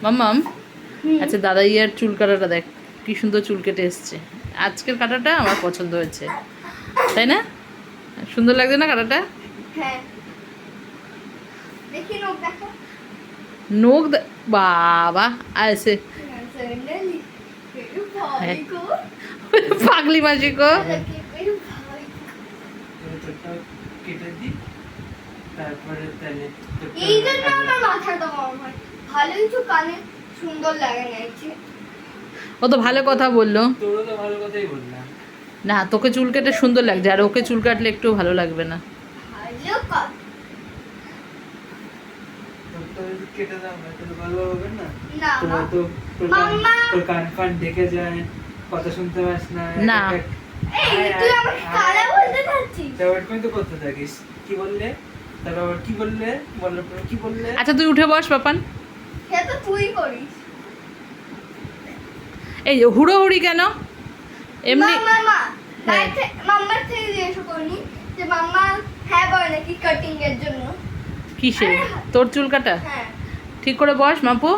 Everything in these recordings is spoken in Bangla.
মাম্মাম, আচ্ছা দাদাইয়ার চুল কাটাটা দেখ, কি সুন্দর চুল কেটে এসছে। আজকের কাটাটা আমার পছন্দ হয়েছে, তাই না? সুন্দর লাগছে না কাটাটা? হ্যাঁ, দেখি নখ দেখো। নখ বাবা আছে পাগলি মাসি গো। এই জন্য আমার মাথাটা গরম হয়। ভালোই তো কানে সুন্দর লাগে না। ও তো ভালো কথা বললো। তোরও তো ভালো কথাই বললাম। না, তোকে চুল কেটে সুন্দর লাগছে, আর ওকে চুল কাটলে একটু ভালো লাগবে না। ভালো কথা। কেটে দাও না, তাহলে ভালো হবে না। না তোরা তো তোর কান ফান ডেকে যায়, কথা শুনতে পাস না। না। এই তুই আমাকে কালা বলতে যাচ্ছিস? তারপর তুমি তো করতে থাকিস। কি বললে? তারপর কি বললে? বলার পর কি বললে? আচ্ছা তুই উঠে বস পাপান। সেটা তো তুই করিস। এই যে হুড়োহুড়ি কেন এমনি? হ্যাঁ, মাম্মার থেকে জিজ্ঞেস করিনি যে মাম্মা হ্যাঁ বলে নাকি কাটিং এর জন্য। কিসে? তোর চুল কাটা? হ্যাঁ, ঠিক করে বস মাপু।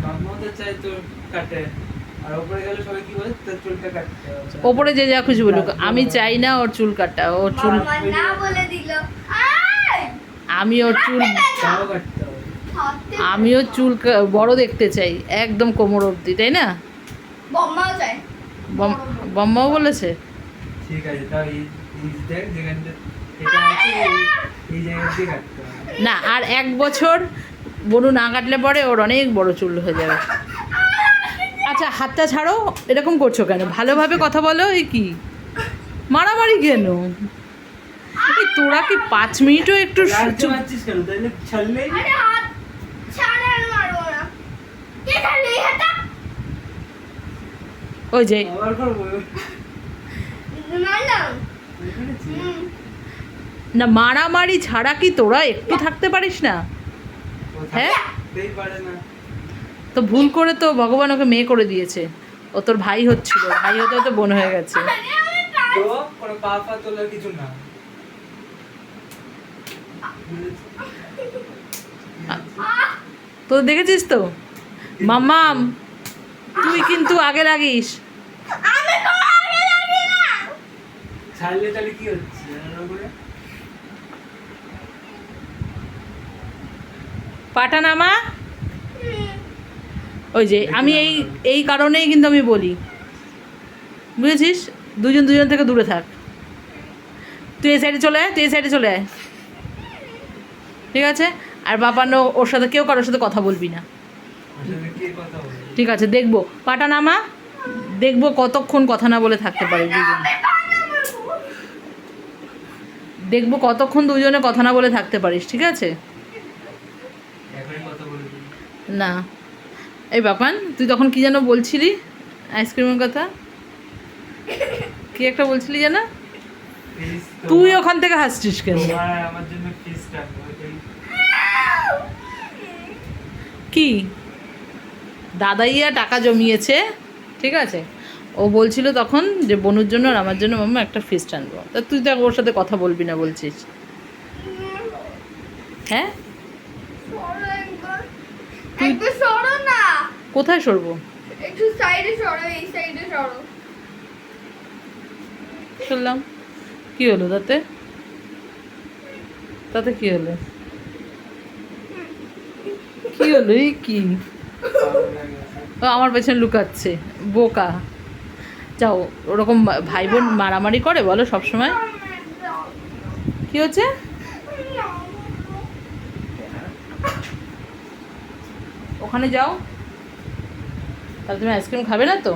মাম্মাও তো চাই তোর কাটে, আর উপরে গেলে সবাই কি বলে তোর চুলটা কাটতে হবে। ওপরে যে যা খুশি বলুক, আমি চাই না ওর চুল কাটা। ওর চুল মাম্মা না বলে দিল। আমি ওর চুল তাও কাটতে হবে। আমিও চুল বড় দেখতে চাই, একদম কোমর অবধি, তাই না? বম্মাও চায়। বম্মাও বলেছে। ঠিক আছে, তাও এই দেখ যেখানটা এটা আছে এই জায়গা দিয়ে কাটতে হবে। না, আর 1 বছর বনু না কাটলে পরে ওর অনেক বড় চুল হয়ে যাবে। আচ্ছা হাতটা ছাড়ো, এরকম করছো কেন? ভালোভাবে কথা বলো। এই কি মারামারি কেন? এই তোরা কি 5 মিনিটও একটু রাখতে পারছিস কেন? তাইলে ছাড়লেই আরে হাত ছাড়ে আর মারবো না। কে ছাড়লে এই হাতটা? ওই যে আবার করবো। মারলাম। দেখেছি। না, মারামারি ছাড়া কি তোরা একটু থাকতে পারিস না? হ্যাঁ, থাকতেই পারে না। তো ভুল করে তো ভগবান ওকে মেয়ে করে দিয়েছে। ও তোর ভাই হচ্ছিল, ভাই হতে হতে বোন হয়ে গেছে। তো কোনো পা ফা তোলার কিছু না। তো দেখেছিস তো মাম্মাম, তুই কিন্তু আগে লাগিস। আমি তো আগে লাগি না। ছাড়লে তাহলে কি হচ্ছে? এরকম করে পাটা নামা। ওই যে আমি এই কারণেই কিন্তু আমি বলি, বুঝেছিস? দুজন থেকে দূরে থাক। তুই এই সাইডে চলে আয়, তুই এই সাইডে চলে আয়, ঠিক আছে? আর বাপানো ওর সাথে কেউ কারোর সাথে কথা বলবি না, আসলে কি কথা বলে? ঠিক আছে? দেখবো পাটা নামা, দেখবো কতক্ষণ কথা না বলে থাকতে পারি দুজন। দেখবো কতক্ষণ দুজনে কথা না বলে থাকতে পারিস, ঠিক আছে? এখনই কথা বলবি? না, এই বাপান তুই তখন কি যেন বলছিলি আইসক্রিমের কথা? কি একটা বলছিলি যেন? Please, তুই ওখান থেকে হাসছিস কেন? তোমার আর আমার জন্য ফিস রাখবো। কি দাদাইয়া টাকা জমিয়েছে, ঠিক আছে? ও বলছিল তখন যে বনুর জন্য আর আমার জন্য মাম্মা একটা ফিস্ট আনবো। তা তুই তো ওর সাথে কথা বলবি না বলছিস, হ্যাঁ? সরো একবার। একবার সরো না। কোথায় সরবো? একটু সাইডে সরো, এই সাইডে সরো। শুনলাম কি হলো তাতে? তাতে কি হলো? কি হলো? এই কি ও আমার পেছনে লুকাচ্ছে, বোকা। যাও, ওরকম ভাই বোন মারামারি করে বলো সব সময়? কি হচ্ছে? ওখানে যাও, তাহলে তুমি আইসক্রিম খাবে না তো?